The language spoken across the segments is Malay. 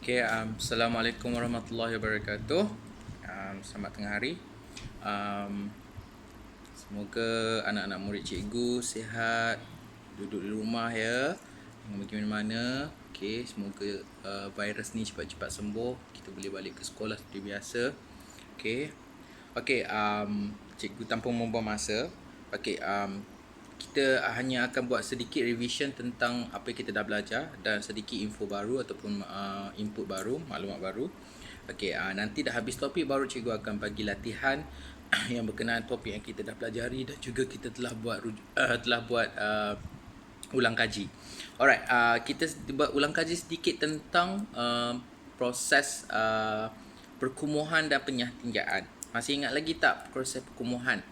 Assalamualaikum warahmatullahi wabarakatuh. Selamat tengah hari. Semoga anak-anak murid cikgu sihat, duduk di rumah ya, jangan pergi mana-mana. Semoga virus ni cepat-cepat sembuh, kita boleh balik ke sekolah seperti biasa. Cikgu tanpa membuang masa, kita hanya akan buat sedikit revision tentang apa yang kita dah belajar dan sedikit info baru ataupun input baru, maklumat baru. Nanti dah habis topik baru cikgu akan bagi latihan yang berkenaan topik yang kita dah pelajari dan juga kita telah buat ulang kaji. Alright, kita buat ulang kaji sedikit tentang proses perkumuhan dan penyahtinjaan. Masih ingat lagi tak proses perkumuhan?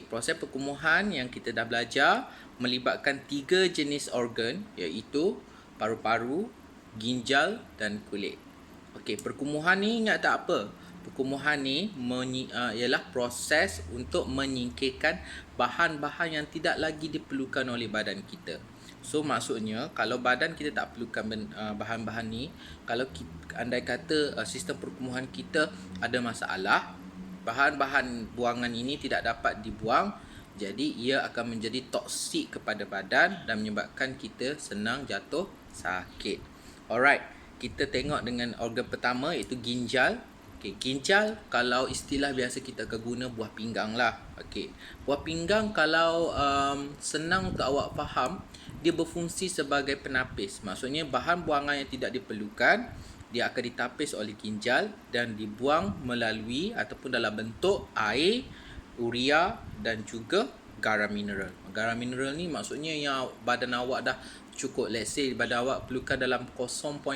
Proses perkumuhan yang kita dah belajar melibatkan 3 jenis organ, iaitu paru-paru, ginjal dan kulit. Perkumuhan ni ingat tak apa? Perkumuhan ni ialah proses untuk menyingkirkan bahan-bahan yang tidak lagi diperlukan oleh badan kita. So maksudnya kalau badan kita tak perlukan bahan-bahan ni, kalau andai kata sistem perkumuhan kita ada masalah, bahan-bahan buangan ini tidak dapat dibuang, jadi ia akan menjadi toksik kepada badan dan menyebabkan kita senang jatuh sakit. Alright, kita tengok dengan organ pertama iaitu ginjal. Ginjal kalau istilah biasa kita akan guna buah pinggang lah. Buah pinggang kalau senang untuk awak faham, dia berfungsi sebagai penapis. Maksudnya bahan buangan yang tidak diperlukan, dia akan ditapis oleh ginjal dan dibuang melalui ataupun dalam bentuk air, urea dan juga garam mineral. Garam mineral ni maksudnya yang badan awak dah cukup, let's say badan awak perlukan dalam 0.01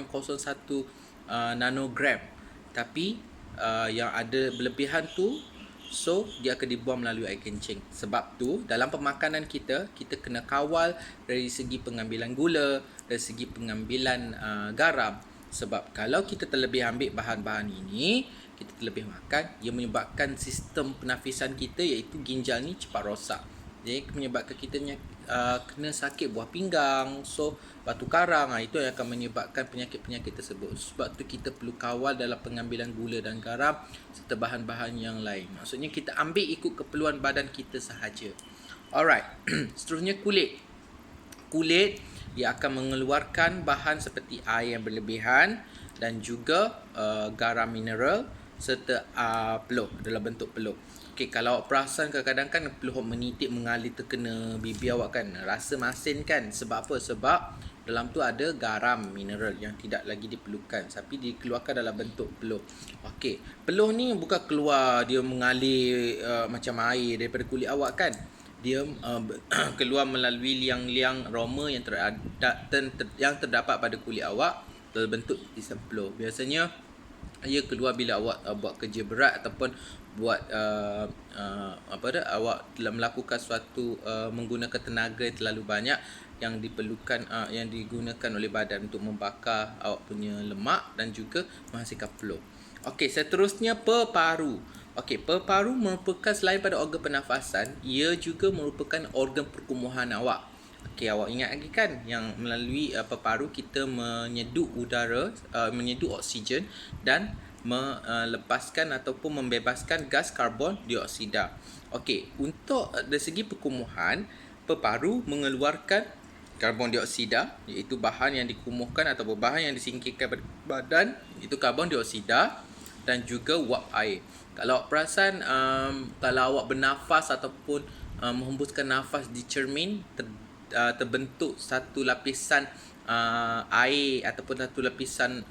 nanogram, tapi yang ada berlebihan tu, so dia akan dibuang melalui air kencing. Sebab tu dalam pemakanan kita kena kawal dari segi pengambilan gula, dari segi pengambilan garam. Sebab kalau kita terlebih ambil bahan-bahan ini, kita terlebih makan, ia menyebabkan sistem penafisan kita iaitu ginjal ni cepat rosak. Jadi menyebabkan kita kena sakit buah pinggang, so batu karang, itu yang akan menyebabkan penyakit-penyakit tersebut. Sebab tu kita perlu kawal dalam pengambilan gula dan garam serta bahan-bahan yang lain. Maksudnya kita ambil ikut keperluan badan kita sahaja. Alright, seterusnya kulit. Kulit ia akan mengeluarkan bahan seperti air yang berlebihan dan juga garam mineral serta peluh dalam bentuk peluh. Kalau awak perasan kadang-kadang kan peluh menitik mengalir terkena bibir awak kan, rasa masin kan. Sebab apa? Sebab dalam tu ada garam mineral yang tidak lagi diperlukan, tapi dikeluarkan dalam bentuk peluh. Peluh ni bukan keluar dia mengalir macam air daripada kulit awak kan. Dia keluar melalui liang-liang aroma yang terdapat pada kulit awak dalam bentuk lapisan peluh. Biasanya ia keluar bila awak buat kerja berat ataupun buat awak telah melakukan suatu menggunakan tenaga yang terlalu banyak yang diperlukan yang digunakan oleh badan untuk membakar awak punya lemak dan juga menghasilkan peluh. Seterusnya peparu. Peparu merupakan selain pada organ pernafasan, ia juga merupakan organ perkumuhan awak. Awak ingat lagi kan yang melalui peparu kita menyedut udara, menyedut oksigen dan melepaskan ataupun membebaskan gas karbon dioksida. Untuk dari segi perkumuhan, peparu mengeluarkan karbon dioksida, iaitu bahan yang dikumuhkan atau bahan yang disingkirkan pada badan, itu karbon dioksida dan juga uap air. Kalau awak perasan, kalau awak bernafas ataupun menghembuskan nafas di cermin, terbentuk satu lapisan air ataupun satu lapisan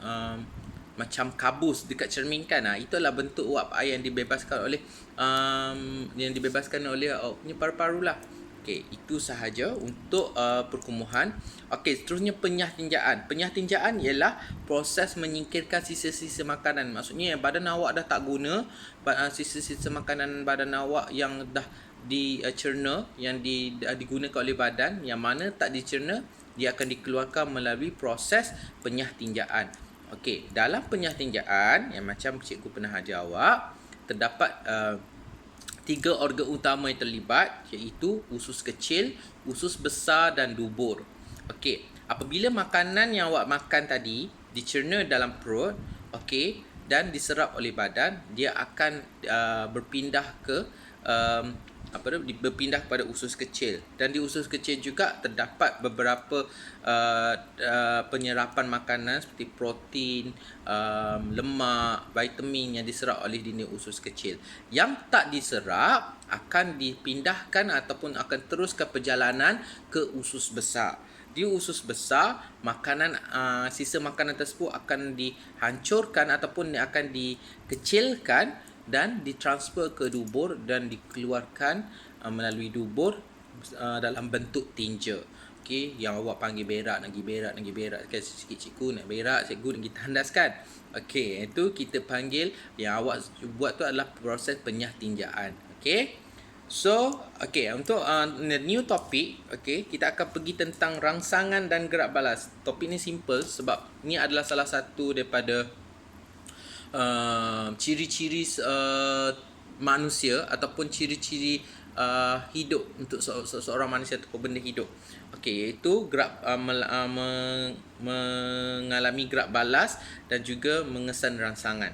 macam kabus dekat cermin kan. Itu adalah bentuk uap air yang dibebaskan oleh punya paru-paru lah. Itu sahaja untuk perkumuhan. Seterusnya penyahtinjaan. Penyahtinjaan ialah proses menyingkirkan sisa-sisa makanan. Maksudnya badan awak dah tak guna, sisa-sisa makanan badan awak yang dah dicerna, yang digunakan oleh badan, yang mana tak dicerna, dia akan dikeluarkan melalui proses penyahtinjaan. Dalam penyahtinjaan yang macam cikgu pernah ajar awak, terdapat 3 organ utama yang terlibat, iaitu usus kecil, usus besar dan dubur. Apabila makanan yang awak makan tadi dicerna dalam perut, okey, dan diserap oleh badan, dia akan berpindah ke berpindah kepada usus kecil, dan di usus kecil juga terdapat beberapa penyerapan makanan seperti protein, lemak, vitamin yang diserap oleh dinding usus kecil. Yang tak diserap akan dipindahkan ataupun akan teruskan perjalanan ke usus besar. Di usus besar, sisa makanan tersebut akan dihancurkan ataupun akan dikecilkan dan ditransfer ke dubur dan dikeluarkan melalui dubur dalam bentuk tinja. Okey, yang awak panggil berak, nak pergi berak kan, sikit cikgu nak berak, cikgu nak pergi tandas kan. Okey, itu kita panggil, yang awak buat tu adalah proses penyah tinjaan. Okey. So, untuk new topic, kita akan pergi tentang rangsangan dan gerak balas. Topik ni simple sebab ni adalah salah satu daripada ciri-ciri manusia ataupun ciri-ciri hidup untuk seorang manusia ataupun benda hidup. Iaitu mengalami gerak balas dan juga mengesan rangsangan.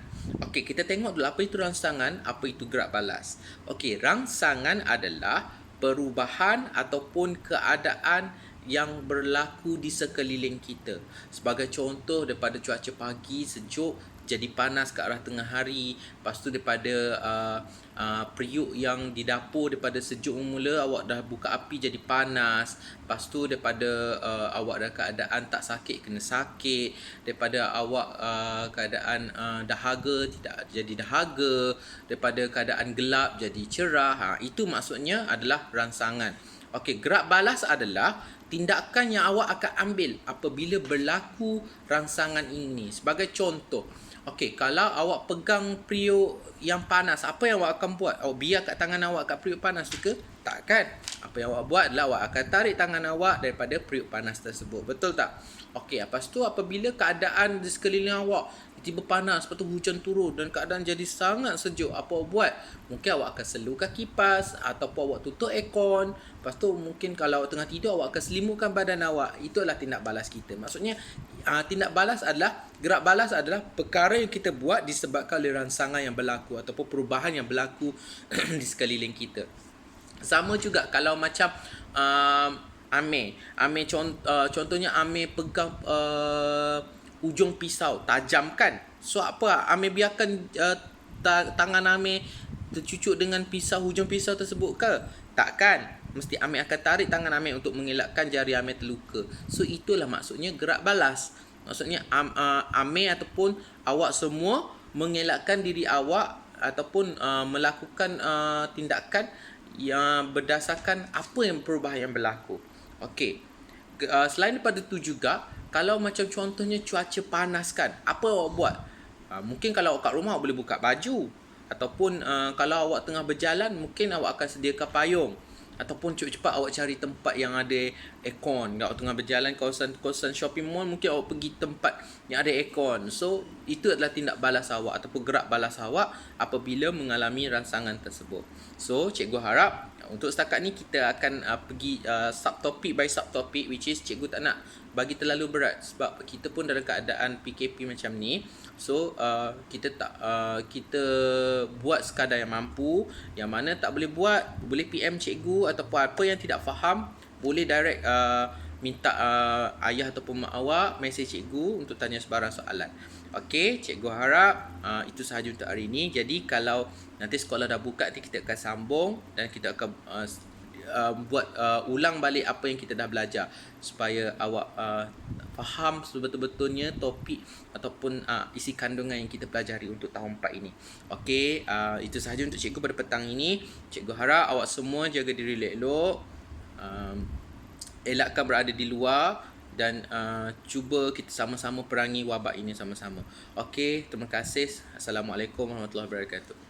Kita tengok dulu apa itu rangsangan, apa itu gerak balas. Rangsangan adalah perubahan ataupun keadaan yang berlaku di sekeliling kita. Sebagai contoh, daripada cuaca pagi sejuk jadi panas ke arah tengah hari. Lepas tu daripada periuk yang di dapur, daripada sejuk mula awak dah buka api jadi panas. Lepas tu daripada awak dah keadaan tak sakit kena sakit. Daripada awak keadaan dahaga tidak jadi dahaga. Daripada keadaan gelap jadi cerah. Itu maksudnya adalah rangsangan. Gerak balas adalah tindakan yang awak akan ambil apabila berlaku rangsangan ini. Sebagai contoh, kalau awak pegang periuk yang panas, apa yang awak akan buat? Awak biar kat tangan awak kat periuk panas tu ke? Tak kan? Apa yang awak buat adalah awak akan tarik tangan awak daripada periuk panas tersebut. Betul tak? Lepas tu apabila keadaan di sekeliling awak tiba panas, lepas tu hujan turun dan keadaan jadi sangat sejuk, apa awak buat? Mungkin awak akan selurkan kipas ataupun awak tutup aircon. Lepas tu mungkin kalau awak tengah tidur, awak akan selimutkan badan awak. Itu adalah tindak balas kita. Maksudnya tindak balas adalah, gerak balas adalah perkara yang kita buat disebabkan oleh rangsangan yang berlaku ataupun perubahan yang berlaku di sekeliling kita. Sama juga kalau macam Amir contohnya Amir pegang ujung pisau tajam kan. So apa, Amir biarkan tangan Amir tercucuk dengan hujung pisau tersebut ke? Takkan. Mesti Amir akan tarik tangan Amir untuk mengelakkan jari Amir terluka. So itulah maksudnya gerak balas. Maksudnya Amir ataupun awak semua mengelakkan diri awak ataupun melakukan tindakan yang berdasarkan apa yang perubahan yang berlaku. Selain daripada itu juga, kalau macam contohnya cuaca panas kan, apa awak buat? Mungkin kalau awak kat rumah awak boleh buka baju. Ataupun kalau awak tengah berjalan, mungkin awak akan sediakan payung. Ataupun cepat-cepat awak cari tempat yang ada aircon. Kalau awak tengah berjalan kawasan shopping mall, mungkin awak pergi tempat yang ada aircon. So, itu adalah tindak balas awak ataupun gerak balas awak apabila mengalami rangsangan tersebut. So, cikgu harap untuk setakat ni kita akan pergi subtopik by subtopik, which is cikgu tak nak bagi terlalu berat sebab kita pun dalam keadaan PKP macam ni. So kita buat sekadar yang mampu. Yang mana tak boleh buat, boleh PM cikgu, ataupun apa yang tidak faham boleh direct minta ayah ataupun mak awak mesej cikgu untuk tanya sebarang soalan. Cikgu harap itu sahaja untuk hari ini. Jadi kalau nanti sekolah dah buka, nanti kita akan sambung dan kita akan buat ulang balik apa yang kita dah belajar supaya awak faham sebetul-betulnya topik ataupun isi kandungan yang kita pelajari untuk tahun 4 ini. Itu sahaja untuk cikgu pada petang ini. Cikgu harap awak semua jaga diri elok-elok, elakkan berada di luar dan cuba kita sama-sama perangi wabak ini sama-sama. Terima kasih. Assalamualaikum warahmatullahi wabarakatuh.